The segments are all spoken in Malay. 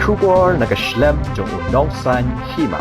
Shubor nakaslem jong unongsan hima.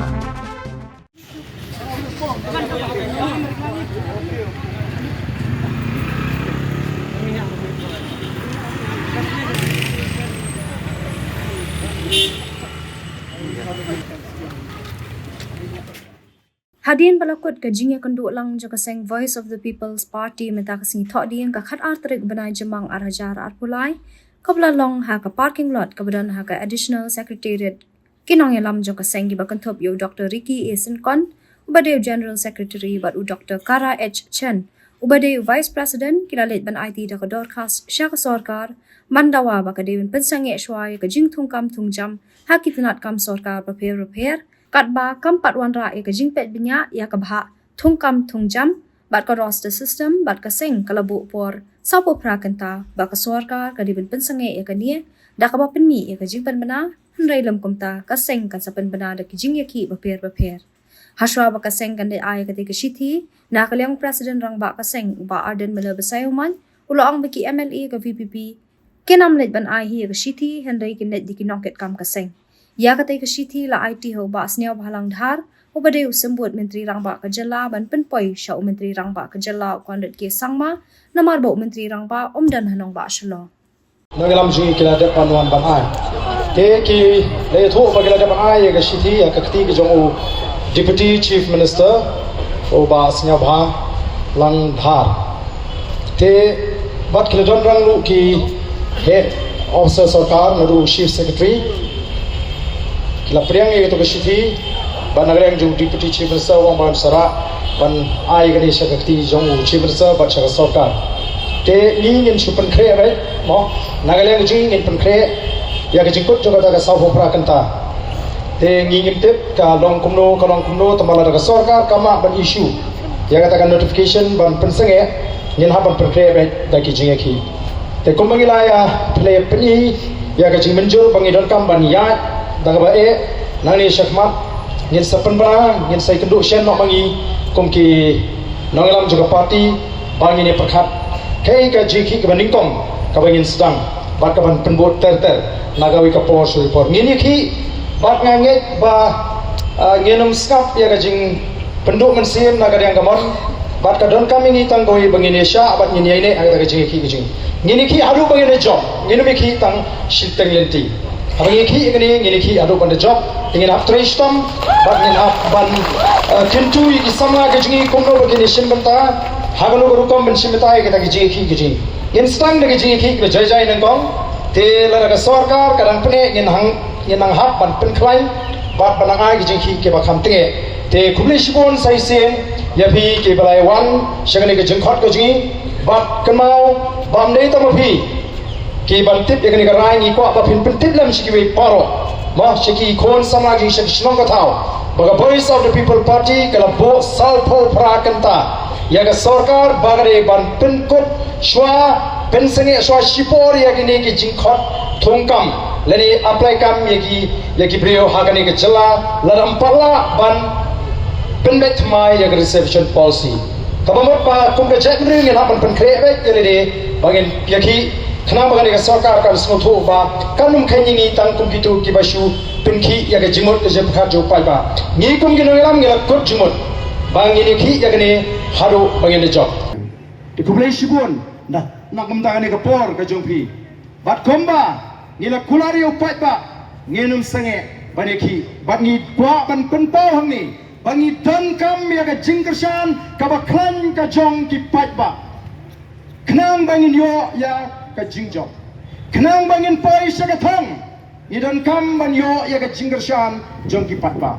Hadian balakut ke jingya kenduk lang jo kaseng Voice of the People's Party meta kasing thok diang ka khat artrik benai jemang arajar arpulai kabla long ha ka parking lot kabadan ha ka additional secretariat kinong yalam jo kaseng gi bakantop yo Dr. Ricky Eason Kon ubade General Secretary bat u Dr. Kara H. Chen ubade Vice President kilalit ban IT da ka Dorcas Shaka Sorkar mandawa ba ka Devin pensange shwai ka jing thungkam thungjam ha kitinat kam sorkar repair Katba kampat wanra ya kajing pet binya ya kabha thungkam thungjam bat ka roster system bat ka sing kalabu por sapo prakanta ba ka sorkar ka dibin pensange ya kania da ka ba penmi ya kajing pen bana hnrai lam kumta ka sing kan sapen bana da kijing ya ki baper haswa ba ka sing kan de ay ka te shithi na kalyang president rang ba ka sing ba arden mala basayuman ulo ang baki MLA ka VPP kenam let ban ay hi ka shithi hnrai kinet dikinoket kam ka sing Ya katai ke shithi la IT ho ba asniaw bahalang dhar ubade usembut menteri rangba ke jala ban penpoi sya menteri rangba ke jala kwandet ke sangma namar bo menteri rangba dan hanong ba shlo nagalam ji kila de panwan ban ai te ki le tho ba kila de ban ai ke shithi ya kakti ke jong deputy chief minister o ba asniaw bha lang dhar te bat kila don rang lu ki head officer sarkar nadu chief secretary kila priang ye to kesithi ban nagrang jung deputy chief minister wang ban sara ban ai gani sakti jong chief minister ban sara sarkar te ni ngin supan kre bai mo nagrang jing ngin pan kre ya ga jingkut joga daga saw phra kanta te ngi ngim tep ka long kumno tamala daga sarkar kama ban issue ya ga daga notification ban pensenge ngin ha ban pan kre bai da ki jing ki te kumangila ya play pani ya ga jing menjur bangi don kam ban ya daga ba nani syakmat ngin sapan bana ngin sai kenduk shen nok bangi kumki nongalam juga parti bangi ni perkhat kai ka jiki ka baning tong ka bangin sedang bat ka ban penbot ter nagawi ka por suri por ngini ki bat nganget ba ngenum skap ya ka jing penduk mensim naga yang gamon bat ka don kami ni tang goi bangi ni sya bat ngini ne aga ka jiki ka jing ngini ki adu bangi ne job ngini mi ki tang shiteng lenti Abang ini ki adu pada job ingin after istam bag ingin ban kintu iki samla gejingi kumno begini simbenta hagalo berukom ben simbetai kita gejingi ingin stang de gejingi ki jai nangkong te lara sarkar kadang pene ingin hang hap ban pen klaim bat banangai gejingi ke bakam tenge te kumle sibon sai sen ya bi ke balai wan shagani gejing khot gejingi bat kenau bam nei tamapi ki bantip ya kani karai ni ko apa pin pentip lam shiki paro ma shiki kon samagi shiki shnong kathau baga Voice of the People Party kala bo salpho prakanta ya ga sarkar bagare ban pin kot shwa pensenge shwa shipor ya kini ki jingkhot thongkam lani apply kam ya ki brio hagani ke jala laram palla ban penbet mai ya reception policy tabamot pa kumbe jekri ni hapan pen krebe yele bagin yaki Kenapa kan sarkar kan semua tu ba kanum kini ni tang kum gitu kibasu pinki ya ke jimut ke jepka jo pai ba ni kum gino ngelam ngela kot jimut bang ini ki ya kene haru bang ini job di kumlei sibun nah nak kumta kan ke por ke jongpi bat komba ngila kulari upai ba ngenum sange baneki bat ni kwa ban penpo hang ni bangi dan kam ya ke jingkersan ka ba klan ka jong ki pai ba kenang bangin yo ya ka jingjong kenang bangin pai sagathang idan kam ban yo ya ka jinggershan jongki patpa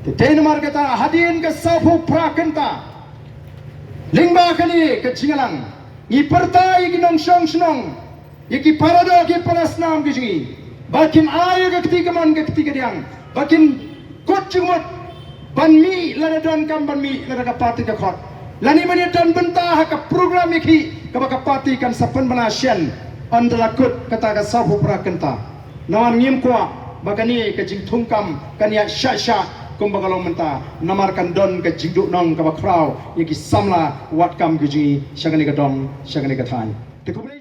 te tenmar kata hadin ka safu prakanta lingba kani ka jingalang i partai ki nong shong snong yaki parado ki parasnam ki jingi bakin ay ka ketiga man ka ketiga diang bakin kot jumot ban mi lana don kam ban mi lana ka parti ka khot lani mani don benta ha ka program ki ka parti kan sapan bana shen andalakut kata ka sabu prakanta nawan ngim kwa bagani ka jing thungkam kan ya sha kumbagalong menta namarkan don ka jingdu nong ka bakraw yaki samla wat kam guji shagani ka dong shagani ka than